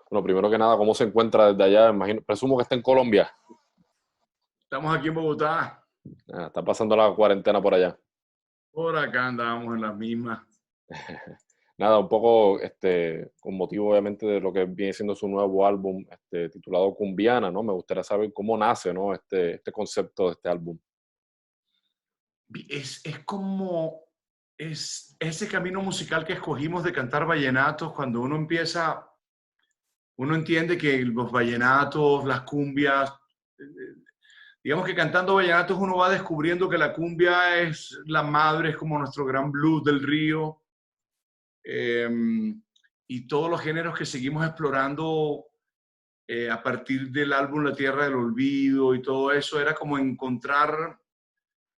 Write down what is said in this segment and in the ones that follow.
Bueno, primero que nada, ¿cómo se encuentra desde allá? Imagino, presumo que está en Colombia. Estamos aquí en Bogotá. Está pasando la cuarentena por allá. Por acá andamos en las mismas. Nada, un poco con motivo obviamente de lo que viene siendo su nuevo álbum titulado Cumbiana, ¿no? Me gustaría saber cómo nace, ¿no? Este concepto de este álbum. Es como es ese camino musical que escogimos de cantar vallenatos. Cuando uno empieza, uno entiende que los vallenatos, las cumbias, digamos que cantando vallenatos uno va descubriendo que la cumbia es la madre, es como nuestro gran blues del río. eh, y todos los géneros que seguimos explorando a partir del álbum La Tierra del Olvido y todo eso, era como encontrar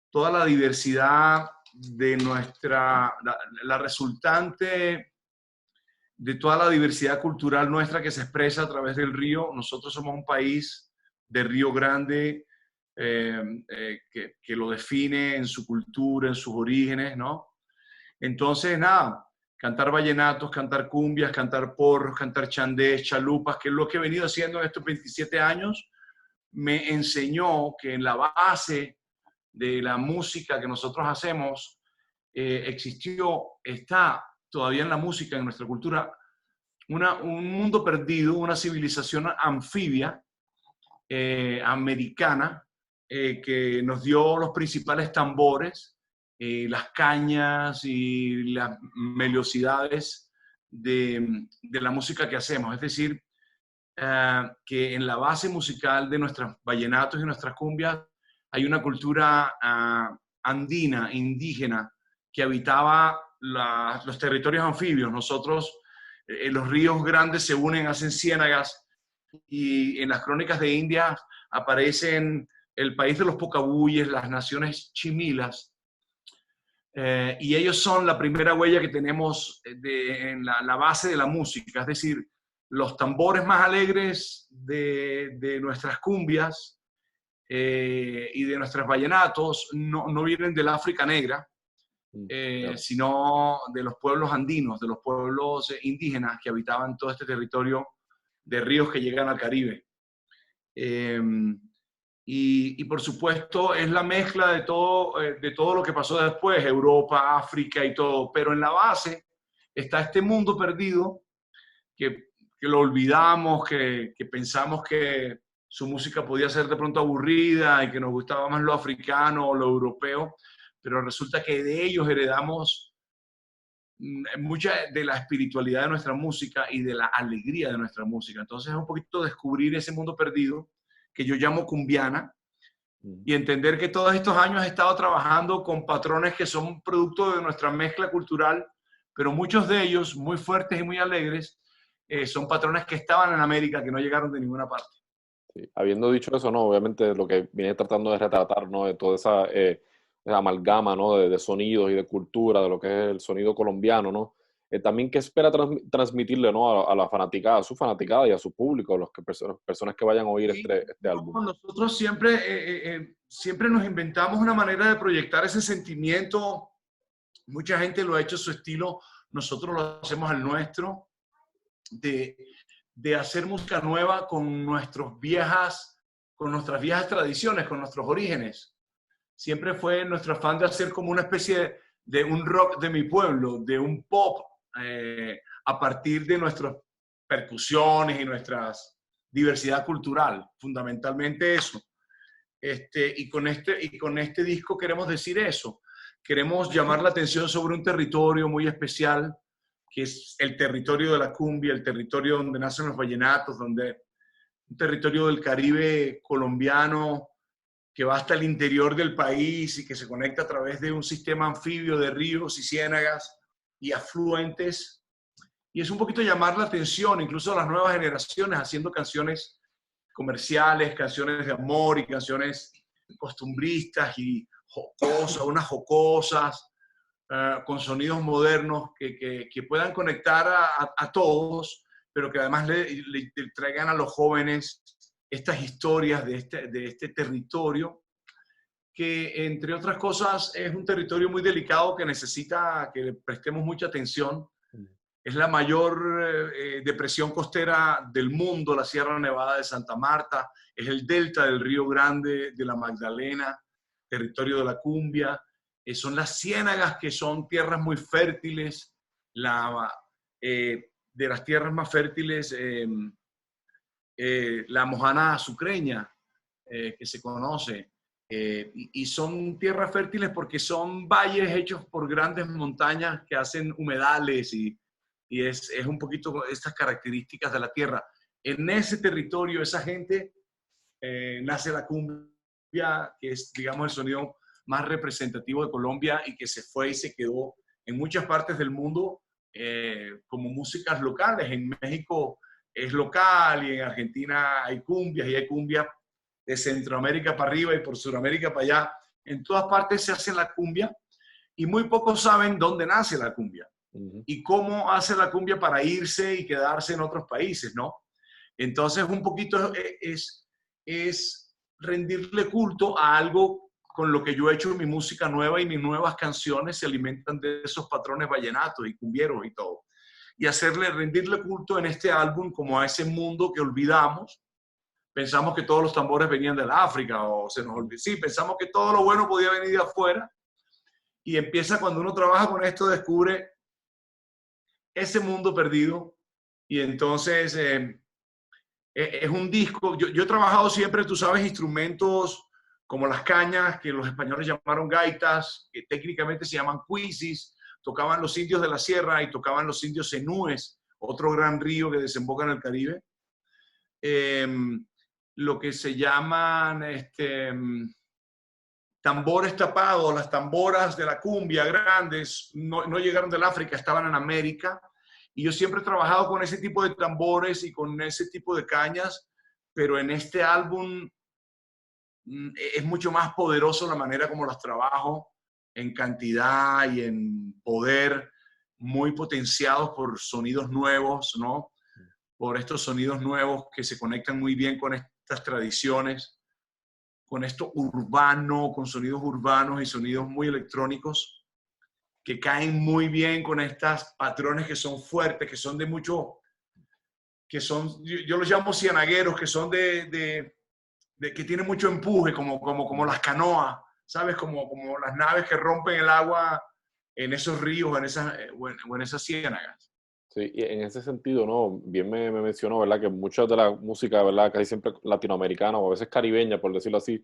toda la diversidad de la resultante de toda la diversidad cultural nuestra que se expresa a través del río. Nosotros somos un país de Río Grande que lo define en su cultura, en sus orígenes, ¿no? Entonces, nada, cantar vallenatos, cantar cumbias, cantar porros, cantar chandés, chalupas, que es lo que he venido haciendo en estos 27 años, me enseñó que en la base de la música que nosotros hacemos está todavía en la música, en nuestra cultura, un mundo perdido, una civilización anfibia americana que nos dio los principales tambores, las cañas y las meliosidades de la música que hacemos. Es decir, que en la base musical de nuestros vallenatos y nuestras cumbias hay una cultura andina, indígena, que habitaba los territorios anfibios. Nosotros, los ríos grandes se unen, hacen ciénagas, y en las crónicas de India aparecen el país de los Pocabuyes, las naciones chimilas, y ellos son la primera huella que tenemos en la base de la música, es decir, los tambores más alegres de nuestras cumbias y de nuestros vallenatos no vienen del África negra, Claro. sino de los pueblos andinos, de los pueblos indígenas que habitaban todo este territorio de ríos que llegan al Caribe. Eh, y por supuesto es la mezcla de todo lo que pasó después, Europa, África y todo, pero en la base está este mundo perdido que lo olvidamos, que pensamos que su música podía ser de pronto aburrida y que nos gustaba más lo africano o lo europeo, pero resulta que de ellos heredamos mucha de la espiritualidad de nuestra música y de la alegría de nuestra música. Entonces es un poquito descubrir ese mundo perdido que yo llamo cumbiana Mm. y entender que todos estos años he estado trabajando con patrones que son producto de nuestra mezcla cultural, pero muchos de ellos, muy fuertes y muy alegres, son patrones que estaban en América, que no llegaron de ninguna parte. Sí. Habiendo dicho eso, ¿no? Obviamente lo que viene tratando de retratar, ¿no? De toda esa amalgama, ¿no? De sonidos y de cultura, de lo que es el sonido colombiano, ¿no? También qué espera transmitirle, ¿no? A la fanaticada, a su fanaticada y a su público, a personas que vayan a oír Sí, este álbum. no, nosotros siempre, siempre nos inventamos una manera de proyectar ese sentimiento. Mucha gente lo ha hecho a su estilo, nosotros lo hacemos al nuestro, de, de hacer música nueva con nuestras viejas tradiciones, con nuestros orígenes. Siempre fue nuestro afán de hacer como una especie de un rock de mi pueblo, de un pop, a partir de nuestras percusiones y nuestra diversidad cultural, fundamentalmente eso. Y con este disco queremos decir eso. Queremos llamar la atención sobre un territorio muy especial, que es el territorio de la cumbia, el territorio donde nacen los vallenatos, un territorio del Caribe colombiano que va hasta el interior del país y que se conecta a través de un sistema anfibio de ríos y ciénagas y afluentes. Y es un poquito llamar la atención, incluso a las nuevas generaciones, haciendo canciones comerciales, canciones de amor y canciones costumbristas y jocosas, unas jocosas, con sonidos modernos que puedan conectar a todos, pero que además le traigan a los jóvenes estas historias de este territorio, que entre otras cosas es un territorio muy delicado que necesita que le prestemos mucha atención. Es la mayor depresión costera del mundo, la Sierra Nevada de Santa Marta, es el delta del Río Grande de la Magdalena, territorio de la cumbia. Son las ciénagas, que son tierras muy fértiles, de las tierras más fértiles, la Mojana azucreña, que se conoce. Y son tierras fértiles porque son valles hechos por grandes montañas que hacen humedales y es un poquito estas características de la tierra. En ese territorio, esa gente, nace la cumbia, que es, digamos, el sonido más representativo de Colombia y que se fue y se quedó en muchas partes del mundo como músicas locales. En México es local y en Argentina hay cumbias, y hay cumbia de Centroamérica para arriba y por Sudamérica para allá. En todas partes se hace la cumbia y muy pocos saben dónde nace la cumbia y cómo hace la cumbia para irse y quedarse en otros países, ¿no? Entonces, un poquito es rendirle culto a algo con lo que yo he hecho mi música nueva, y mis nuevas canciones se alimentan de esos patrones vallenatos y cumbieros y todo. Y rendirle culto en este álbum como a ese mundo que olvidamos. Pensamos que todos los tambores venían de la África, o se nos olvidó. Sí, pensamos que todo lo bueno podía venir de afuera, y empieza cuando uno trabaja con esto, descubre ese mundo perdido, y entonces es un disco. Yo he trabajado siempre, tú sabes, instrumentos como las cañas, que los españoles llamaron gaitas, que técnicamente se llaman cuisis, tocaban los indios de la sierra y tocaban los indios zenúes, otro gran río que desemboca en el Caribe. Lo que se llaman tambores tapados, las tamboras de la cumbia grandes, no llegaron del África, estaban en América. Y yo siempre he trabajado con ese tipo de tambores y con ese tipo de cañas, pero en este álbum es mucho más poderoso la manera como las trabajo, en cantidad y en poder, muy potenciados por sonidos nuevos, ¿no? Por estos sonidos nuevos que se conectan muy bien con estas tradiciones, con esto urbano, con sonidos urbanos y sonidos muy electrónicos, que caen muy bien con estos patrones que son fuertes, que son de mucho, que son, yo los llamo cienagueros, que son que tienen mucho empuje, como las canoas, ¿sabes? Como las naves que rompen el agua en esos ríos, o en esas ciénagas. Sí, y en ese sentido, ¿no? Bien me mencionó, ¿verdad? Que mucha de la música, ¿verdad? Casi siempre latinoamericana o a veces caribeña, por decirlo así,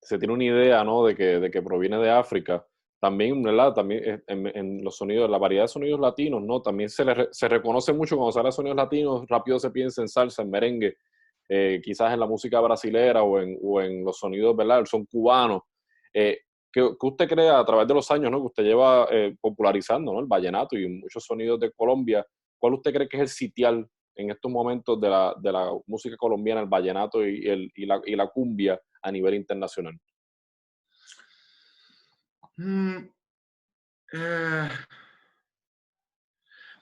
se tiene una idea, ¿no? De que proviene de África. También, ¿verdad? También en los sonidos, la variedad de sonidos latinos, ¿no? También se reconoce mucho cuando sale sonidos latinos, rápido se piensa en salsa, en merengue, quizás en la música brasilera o en los sonidos, ¿verdad? El son cubano. ¿Qué usted cree a través de los años, ¿no? Que usted lleva popularizando, ¿no? El vallenato y muchos sonidos de Colombia. ¿Cuál usted cree que es el sitial en estos momentos de la música colombiana, el vallenato y la cumbia a nivel internacional?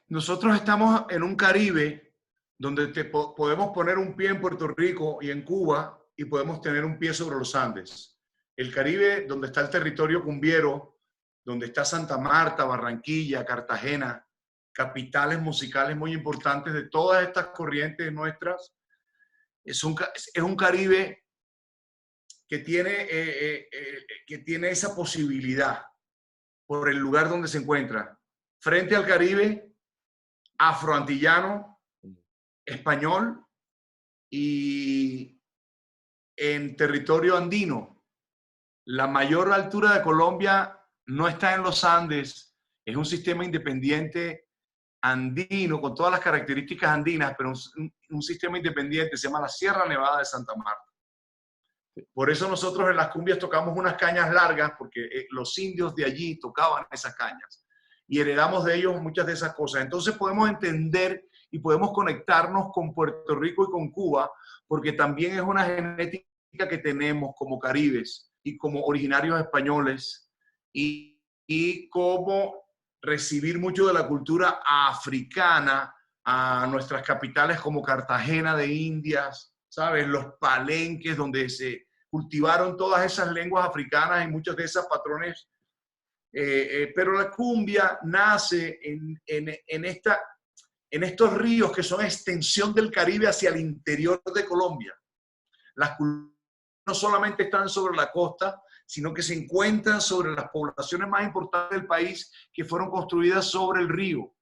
Nosotros estamos en un Caribe donde podemos poner un pie en Puerto Rico y en Cuba, y podemos tener un pie sobre los Andes. El Caribe, donde está el territorio cumbiero, donde está Santa Marta, Barranquilla, Cartagena, capitales musicales muy importantes de todas estas corrientes nuestras, es un Caribe que tiene esa posibilidad por el lugar donde se encuentra. Frente al Caribe afroantillano, español, y en territorio andino. La mayor altura de Colombia no está en los Andes, es un sistema independiente andino con todas las características andinas, pero un sistema independiente, se llama la Sierra Nevada de Santa Marta. Por eso nosotros en las cumbias tocamos unas cañas largas, porque los indios de allí tocaban esas cañas y heredamos de ellos muchas de esas cosas. Entonces podemos entender y podemos conectarnos con Puerto Rico y con Cuba, porque también es una genética que tenemos como caribes y como originarios españoles, y como recibir mucho de la cultura africana a nuestras capitales como Cartagena de Indias, ¿sabes? Los palenques donde se cultivaron todas esas lenguas africanas y muchos de esos patrones. Pero la cumbia nace en esta en estos ríos que son extensión del Caribe hacia el interior de Colombia. Las culturas no solamente están sobre la costa, sino que se encuentran sobre las poblaciones más importantes del país que fueron construidas sobre el río.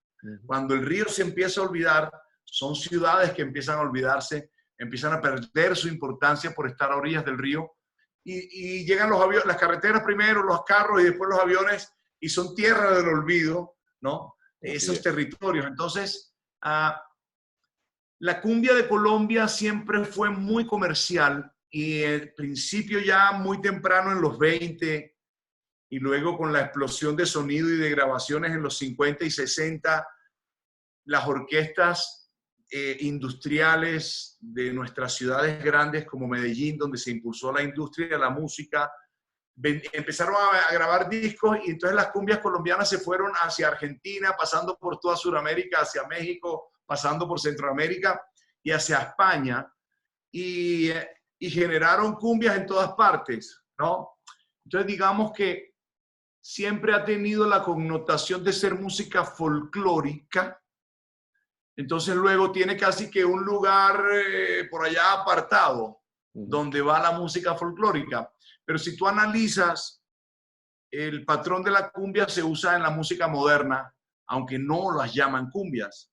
Cuando el río se empieza a olvidar, son ciudades que empiezan a olvidarse, empiezan a perder su importancia por estar a orillas del río y llegan los aviones, las carreteras primero, los carros y después los aviones y son tierra del olvido, ¿no? Esos territorios. Entonces, la cumbia de Colombia siempre fue muy comercial y al principio ya muy temprano en los 20 y luego con la explosión de sonido y de grabaciones en los 50 y 60, las orquestas industriales de nuestras ciudades grandes como Medellín, donde se impulsó la industria de la música, empezaron a grabar discos y entonces las cumbias colombianas se fueron hacia Argentina, pasando por toda Sudamérica, hacia México, pasando por Centroamérica y hacia España y generaron cumbias en todas partes, ¿no? Entonces digamos que siempre ha tenido la connotación de ser música folclórica. Entonces luego tiene casi que un lugar por allá apartado donde va la música folclórica. Pero si tú analizas, el patrón de la cumbia se usa en la música moderna, aunque no las llaman cumbias.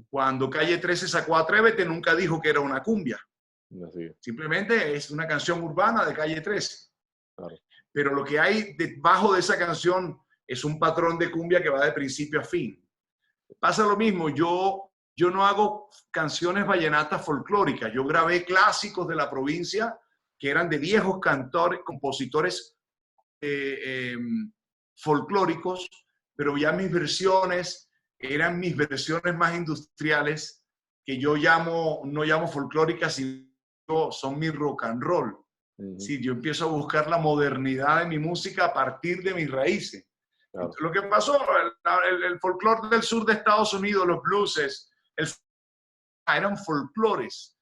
Cuando Calle 13 sacó Atrévete, nunca dijo que era una cumbia. Simplemente es una canción urbana de Calle 13. Claro. Pero lo que hay debajo de esa canción es un patrón de cumbia que va de principio a fin. Pasa lo mismo, yo no hago canciones vallenatas folclóricas. Yo grabé clásicos de la provincia que eran de viejos cantores, compositores folclóricos, pero ya mis versiones eran mis versiones más industriales, que yo no llamo folclóricas, sino son mi rock and roll. Sí, yo empiezo a buscar la modernidad de mi música a partir de mis raíces. Claro. Lo que pasó, el folclore del sur de Estados Unidos, los blueses, eran folclores.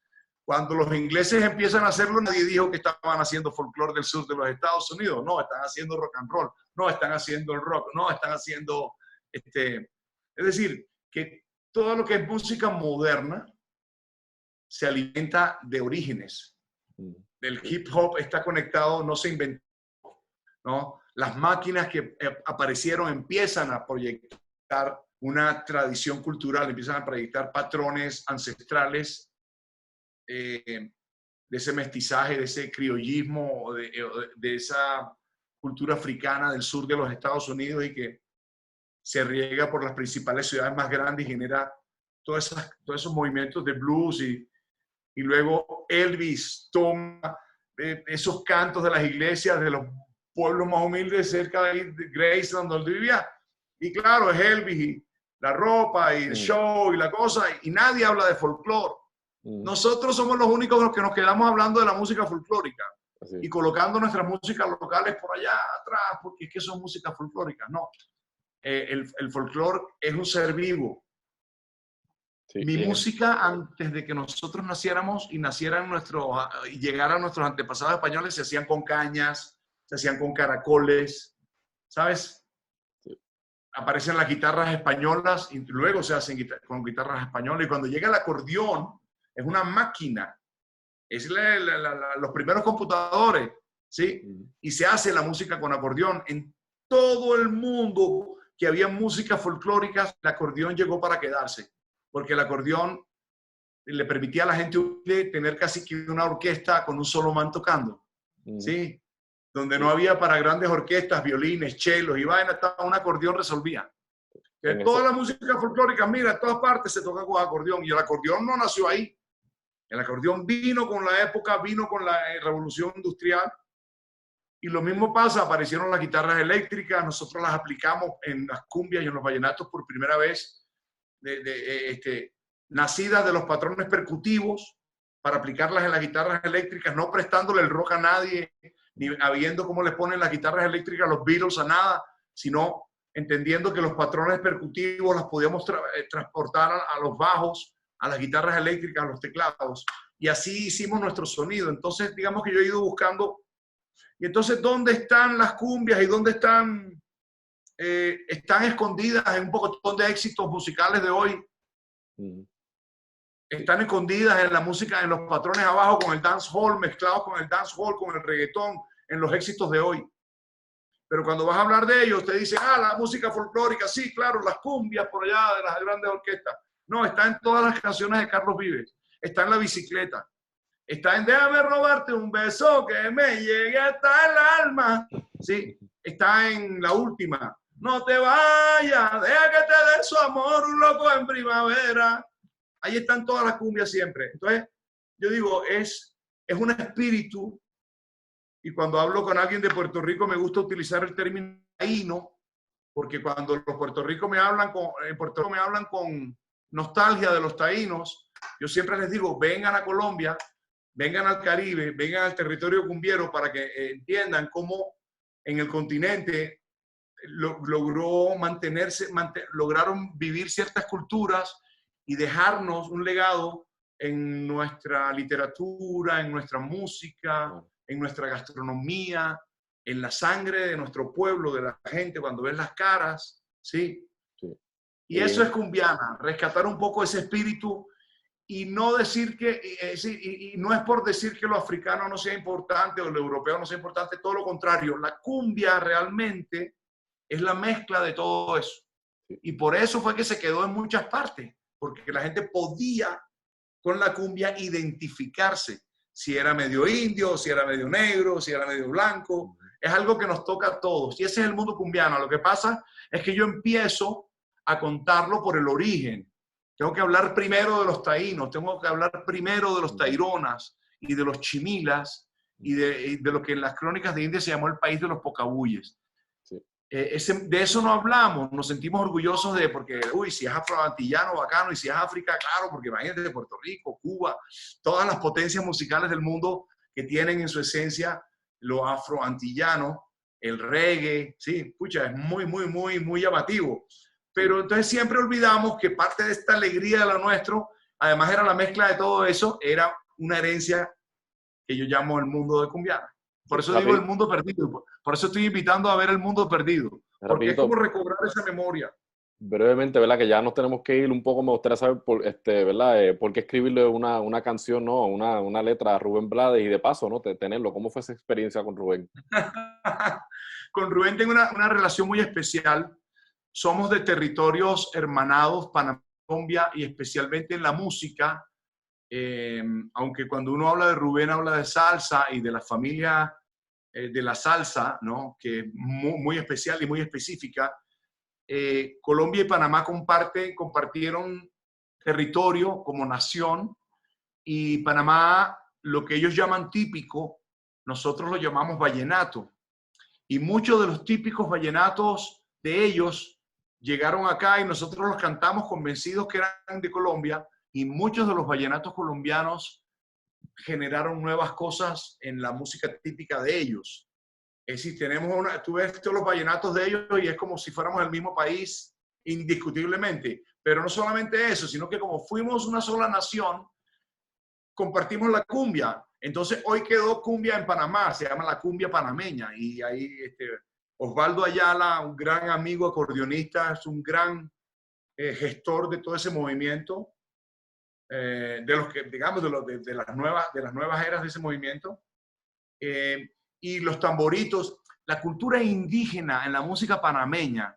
Cuando los ingleses empiezan a hacerlo, nadie dijo que estaban haciendo folclore del sur de los Estados Unidos. No, están haciendo rock and roll. No, están haciendo el rock. No, están haciendo... Es decir, que todo lo que es música moderna se alimenta de orígenes. El hip hop está conectado, no se inventó, ¿no? Las máquinas que aparecieron empiezan a proyectar una tradición cultural, empiezan a proyectar patrones ancestrales de ese mestizaje, de ese criollismo, de esa cultura africana del sur de los Estados Unidos y que se riega por las principales ciudades más grandes y genera todos esos movimientos de blues y luego Elvis toma esos cantos de las iglesias de los pueblos más humildes cerca de Graceland donde vivía y claro, es Elvis y la ropa y el show y la cosa y nadie habla de folclore. Nosotros somos los únicos que nos quedamos hablando de la música folclórica y colocando nuestras músicas locales por allá atrás porque es que son músicas folclóricas. No, el folclore es un ser vivo. Sí, mi música, antes de que nosotros naciéramos y llegaran nuestros antepasados españoles, se hacían con cañas, se hacían con caracoles, ¿sabes? Sí. Aparecen las guitarras españolas y luego se hacen con guitarras españolas. Y cuando llega el acordeón, es una máquina. Es los primeros computadores, ¿sí? Y se hace la música con acordeón. En todo el mundo que había música folclórica, el acordeón llegó para quedarse. Porque el acordeón le permitía a la gente tener casi que una orquesta con un solo man tocando, ¿sí? Donde no había para grandes orquestas, violines, chelos y vaina, un acordeón resolvía. Toda la música folclórica, mira, en todas partes se toca con acordeón y el acordeón no nació ahí. El acordeón vino con la época, vino con la revolución industrial y lo mismo pasa, aparecieron las guitarras eléctricas, nosotros las aplicamos en las cumbias y en los vallenatos por primera vez. Nacidas de los patrones percutivos para aplicarlas en las guitarras eléctricas, no prestándole el rock a nadie, ni habiendo cómo le ponen las guitarras eléctricas a los Beatles a nada, sino entendiendo que los patrones percutivos las podíamos transportar a los bajos, a las guitarras eléctricas, a los teclados, y así hicimos nuestro sonido. Entonces, digamos que yo he ido buscando, y entonces, ¿dónde están las cumbias y dónde están escondidas en un poco de éxitos musicales de hoy? Ujú. Están escondidas en la música, en los patrones abajo, con el dancehall, mezclados con el dancehall, con el reggaetón, en los éxitos de hoy. Pero cuando vas a hablar de ellos, te dicen, la música folclórica, sí, claro, las cumbias por allá de las grandes orquestas. No, está en todas las canciones de Carlos Vives. Está en La Bicicleta. Está en Déjame robarte un beso que me llegue hasta el alma. Sí, está en la última. No te vayas, deja que te dé su amor un loco en primavera. Ahí están todas las cumbias siempre. Entonces, yo digo, es un espíritu, y cuando hablo con alguien de Puerto Rico me gusta utilizar el término taíno, porque cuando los Puerto Rico me hablan en Puerto Rico me hablan con nostalgia de los taínos, yo siempre les digo, vengan a Colombia, vengan al Caribe, vengan al territorio cumbiero para que entiendan cómo en el continente logró mantenerse, lograron vivir ciertas culturas y dejarnos un legado en nuestra literatura, en nuestra música, en nuestra gastronomía, en la sangre de nuestro pueblo, de la gente, cuando ves las caras, ¿sí? Sí. Y eso es cumbiana, rescatar un poco ese espíritu y no decir que, y no es por decir que lo africano no sea importante o lo europeo no sea importante, todo lo contrario, la cumbia realmente es la mezcla de todo eso. Y por eso fue que se quedó en muchas partes, porque la gente podía con la cumbia identificarse, si era medio indio, si era medio negro, si era medio blanco. Es algo que nos toca a todos. Y ese es el mundo cumbiano. Lo que pasa es que yo empiezo a contarlo por el origen. Tengo que hablar primero de los taínos, tengo que hablar primero de los taironas y de los chimilas y de lo que en las crónicas de India se llamó el país de los pocabuyes. De eso no hablamos, nos sentimos orgullosos de, porque, si es afroantillano, bacano, y si es África, claro, porque imagínate de Puerto Rico, Cuba, todas las potencias musicales del mundo que tienen en su esencia lo afroantillano, el reggae, sí, pucha, es muy, muy, muy, muy llamativo. Pero entonces siempre olvidamos que parte de esta alegría de lo nuestro, además era la mezcla de todo eso, era una herencia que yo llamo el mundo de cumbiana. Por eso digo el mundo perdido. Por eso estoy invitando a ver el mundo perdido. Porque es como recobrar esa memoria. Brevemente, ¿verdad? Que ya nos tenemos que ir un poco. Me gustaría saber, ¿verdad? ¿Por qué escribirle una canción, ¿no? Una letra a Rubén Blades y de paso, ¿no? Tenerlo. ¿Cómo fue esa experiencia con Rubén? Con Rubén tengo una relación muy especial. Somos de territorios hermanados, Panamá, Colombia, y especialmente en la música. Aunque cuando uno habla de Rubén, habla de salsa y de la familia de la salsa, ¿no? Que es muy, muy especial y muy específica. Colombia y Panamá compartieron territorio como nación, y Panamá, lo que ellos llaman típico, nosotros lo llamamos vallenato. Y muchos de los típicos vallenatos de ellos llegaron acá y nosotros los cantamos convencidos que eran de Colombia, y muchos de los vallenatos colombianos generaron nuevas cosas en la música típica de ellos. Es decir, tú ves todos los vallenatos de ellos y es como si fuéramos el mismo país, indiscutiblemente. Pero no solamente eso, sino que como fuimos una sola nación, compartimos la cumbia. Entonces hoy quedó cumbia en Panamá, se llama la cumbia panameña. Y ahí Osvaldo Ayala, un gran amigo acordeonista, es un gran gestor de todo ese movimiento. De los que, digamos, de las nuevas eras de ese movimiento. Y los tamboritos, la cultura indígena en la música panameña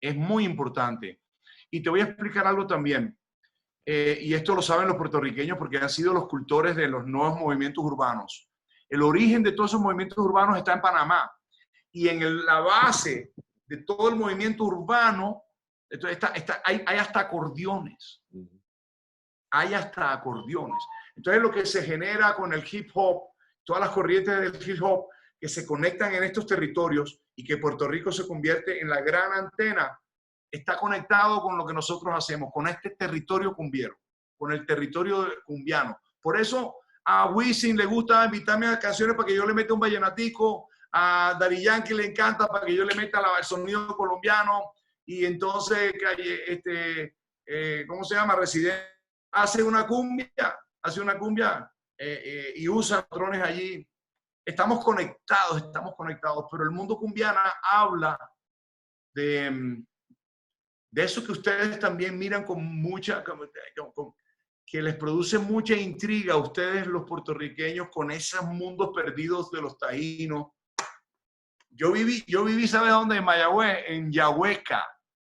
es muy importante. Y te voy a explicar algo también. Y esto lo saben los puertorriqueños porque han sido los cultores de los nuevos movimientos urbanos. El origen de todos esos movimientos urbanos está en Panamá. Y en la base de todo el movimiento urbano, hay hasta acordeones. Hay hasta acordeones. Entonces lo que se genera con el hip hop, todas las corrientes del hip hop que se conectan en estos territorios y que Puerto Rico se convierte en la gran antena, está conectado con lo que nosotros hacemos, con este territorio cumbiero, con el territorio cumbiano. Por eso a Wisin le gusta invitarme a canciones para que yo le meta un vallenatico, a Daddy Yankee le encanta para que yo le meta el sonido colombiano, y entonces, ¿cómo se llama? Residente hace una cumbia y usa patrones allí. Estamos conectados, pero el mundo cumbiana habla de de eso que ustedes también miran con mucha, que les produce mucha intriga a ustedes los puertorriqueños con esos mundos perdidos de los taínos. Yo viví, ¿sabes dónde? En Mayagüez, en Yahueca.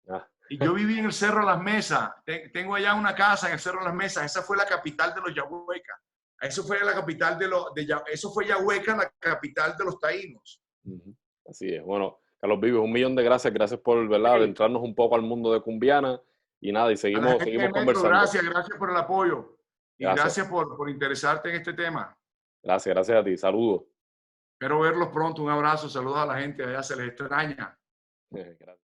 Ah, Y yo viví en el Cerro de las Mesas. Tengo allá una casa en el Cerro de las Mesas. Esa fue la capital de los Yahuecas. Eso fue la capital eso fue Yahueca, la capital de los taínos. así es. Bueno, Carlos Vives, 1.000.000 de gracias. Gracias por, ¿verdad?, adentrarnos un poco al mundo de Cumbiana. Y nada, y A la gente seguimos de Metro, conversando. gracias por el apoyo. Y Gracias. gracias por interesarte en este tema. Gracias a ti. Saludos. Espero verlos pronto. Un abrazo. Saludos a la gente. Allá se les extraña. Gracias.